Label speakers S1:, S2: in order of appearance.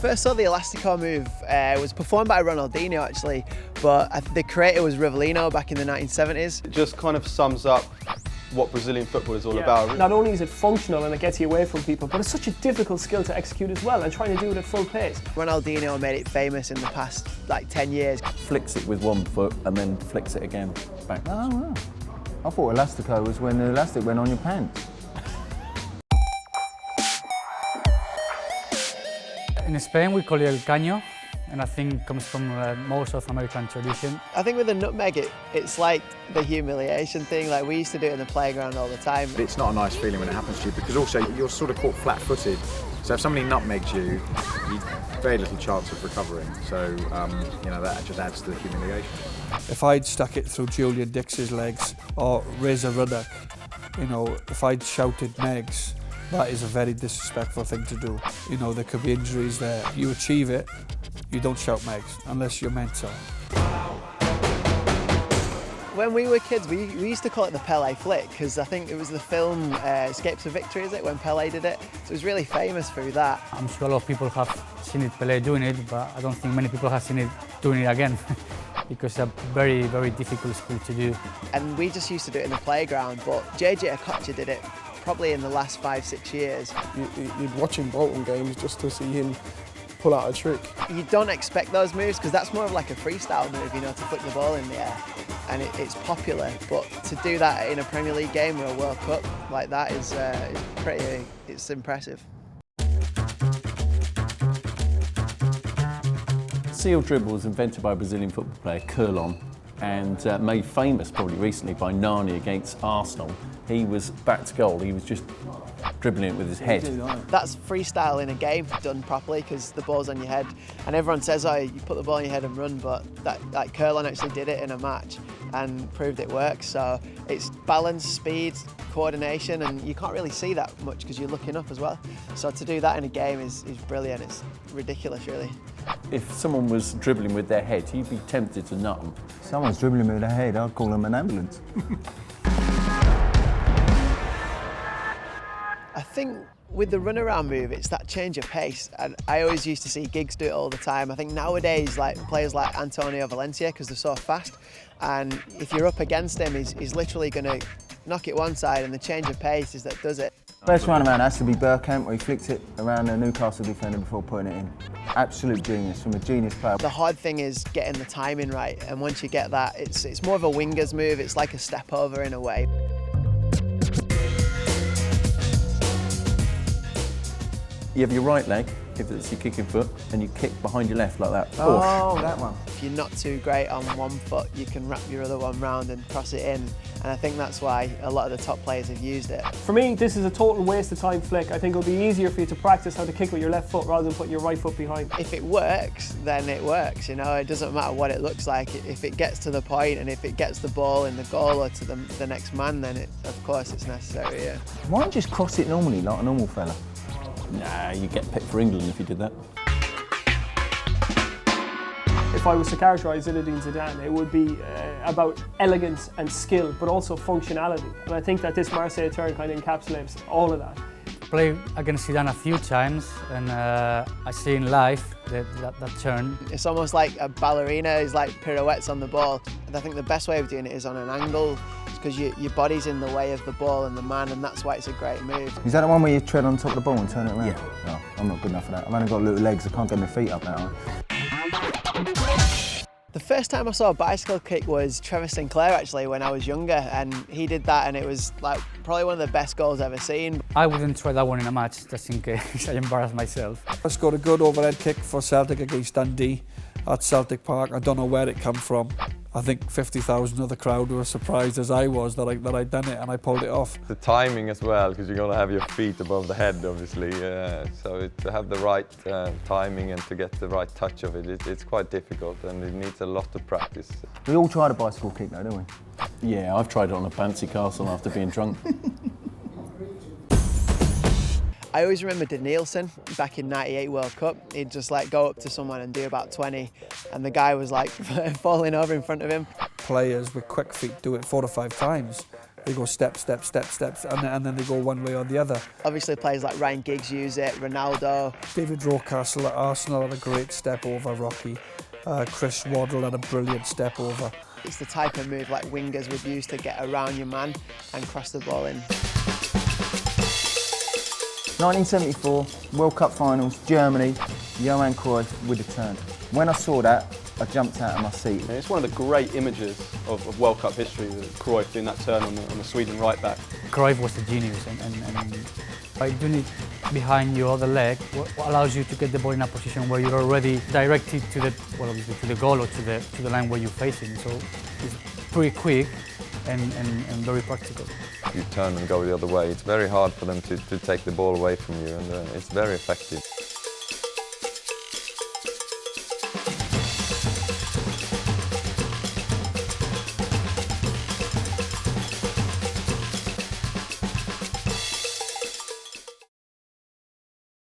S1: first saw the Elastico move, it was performed by Ronaldinho actually, but the creator was Rivellino back in the 1970s.
S2: It just kind of sums up what Brazilian football is all about. Really.
S3: Not only is it functional and it gets you away from people, but it's such a difficult skill to execute as well, and trying to do it at full pace.
S1: Ronaldinho made it famous in the past like 10 years.
S4: Flicks it with one foot and then flicks it again back.
S5: Oh, wow. I thought Elastico was when the elastic went on your pants.
S6: In Spain we call it el caño, and I think it comes from more South American tradition.
S1: I think with the nutmeg, it's like the humiliation thing. Like we used to do it in the playground all the time.
S7: It's not a nice feeling when it happens to you, because also you're sort of caught flat-footed. So if somebody nutmegs you, you've very little chance of recovering. So you know, that just adds to the humiliation.
S8: If I'd stuck it through Julian Dix's legs or Razor Ruddock, you know, if I'd shouted Megs, that is a very disrespectful thing to do. You know, there could be injuries there. You achieve it, you don't shout Megs, unless you're meant to.
S1: When we were kids, we used to call it the Pelé flick, because I think it was the film Escapes of Victory, is it, when Pelé did it? So it was really famous through that.
S6: I'm sure a lot of people have seen it, Pelé doing it, but I don't think many people have seen it doing it again. Because it's a very, very difficult skill to do.
S1: And we just used to do it in the playground, but JJ Okocha did it probably in the last 5-6 years.
S9: You'd watch him Bolton games just to see him pull out a trick.
S1: You don't expect those moves because that's more of like a freestyle move, you know, to flick the ball in the air. And it's popular, but to do that in a Premier League game or a World Cup like that is pretty, it's impressive.
S4: Seal dribble was invented by a Brazilian football player, Curlon, and made famous probably recently by Nani against Arsenal. He was back to goal, he was just dribbling it with his head.
S1: That's freestyle in a game done properly because the ball's on your head. And everyone says, oh, you put the ball on your head and run, but that Curlon actually did it in a match and proved it works. So it's balance, speed, coordination, and you can't really see that much because you're looking up as well. So to do that in a game is brilliant. It's ridiculous, really.
S4: If someone was dribbling with their head, you'd be tempted to nut them.
S5: If someone's dribbling with their head, I'd call them an ambulance.
S1: I think with the runaround move, it's that change of pace. And I always used to see Giggs do it all the time. I think nowadays, like players like Antonio Valencia, because they're so fast, and if you're up against him, he's literally going to knock it one side, and the change of pace is that does it.
S5: Best runaround has to be Bergkamp, where he flicked it around the Newcastle defender before putting it in. Absolute genius, from a genius player.
S1: The hard thing is getting the timing right, and once you get that, it's more of a winger's move. It's like a step over in a way.
S4: You have your right leg, if it's your kicking foot, and you kick behind your left like that.
S5: Oh, that one.
S1: If you're not too great on one foot, you can wrap your other one round and cross it in. And I think that's why a lot of the top players have used it.
S3: For me, this is a total waste of time flick. I think it'll be easier for you to practice how to kick with your left foot rather than putting your right foot behind.
S1: If it works, then it works, you know. It doesn't matter what it looks like. If it gets to the point and if it gets the ball in the goal or to the next man, then of course it's necessary, yeah.
S5: Why don't you just cross it normally, like a normal fella?
S4: Nah, you get picked for England if you did that.
S3: If I was to characterise Zinedine Zidane, it would be about elegance and skill, but also functionality. And I think that this Marseille turn kind of encapsulates all of that.
S6: Played against Zidane a few times, and I see in live that turn.
S1: It's almost like a ballerina, is like pirouettes on the ball. And I think the best way of doing it is on an angle, because your body's in the way of the ball and the man, and that's why it's a great move.
S5: Is that the one where you tread on top of the ball and turn it around? Yeah. No, I'm not good enough for that. I've only got little legs, I can't get my feet up now.
S1: The first time I saw a bicycle kick was Trevor Sinclair, actually, when I was younger, and he did that, and it was like probably one of the best goals I've ever seen.
S6: I wouldn't try that one in a match, just in case I embarrass myself.
S8: I scored a good overhead kick for Celtic against Dundee at Celtic Park. I don't know where it came from. I think 50,000 of the crowd were as surprised as I was that I'd done it, and I pulled it off.
S2: The timing as well, because you're going to have your feet above the head, obviously. So to have the right timing and to get the right touch of it, it's quite difficult, and it needs a lot of practice.
S5: We all tried a bicycle kick though, don't we?
S4: Yeah, I've tried it on a bouncy castle after being drunk.
S1: I always remember De Nielsen back in '98 World Cup. He'd just like go up to someone and do about 20, and the guy was like falling over in front of him.
S8: Players with quick feet do it 4 or 5 times. They go step, step, step, steps, and then they go one way or the other.
S1: Obviously players like Ryan Giggs use it, Ronaldo.
S8: David Rocastle at Arsenal had a great step over Rocky. Chris Waddle had a brilliant step over.
S1: It's the type of move like wingers would use to get around your man and cross the ball in.
S5: 1974, World Cup finals, Germany, Johan Cruyff with a turn. When I saw that, I jumped out of my seat.
S10: It's one of the great images of World Cup history, Cruyff doing that turn on the Sweden right back.
S6: Cruyff was a genius, and by doing it behind your other leg, what allows you to get the ball in a position where you're already directed to the, well, obviously to the goal or to the line where you're facing. So it's pretty quick and very practical.
S2: You turn and go the other way. It's very hard for them to take the ball away from you, and it's very effective.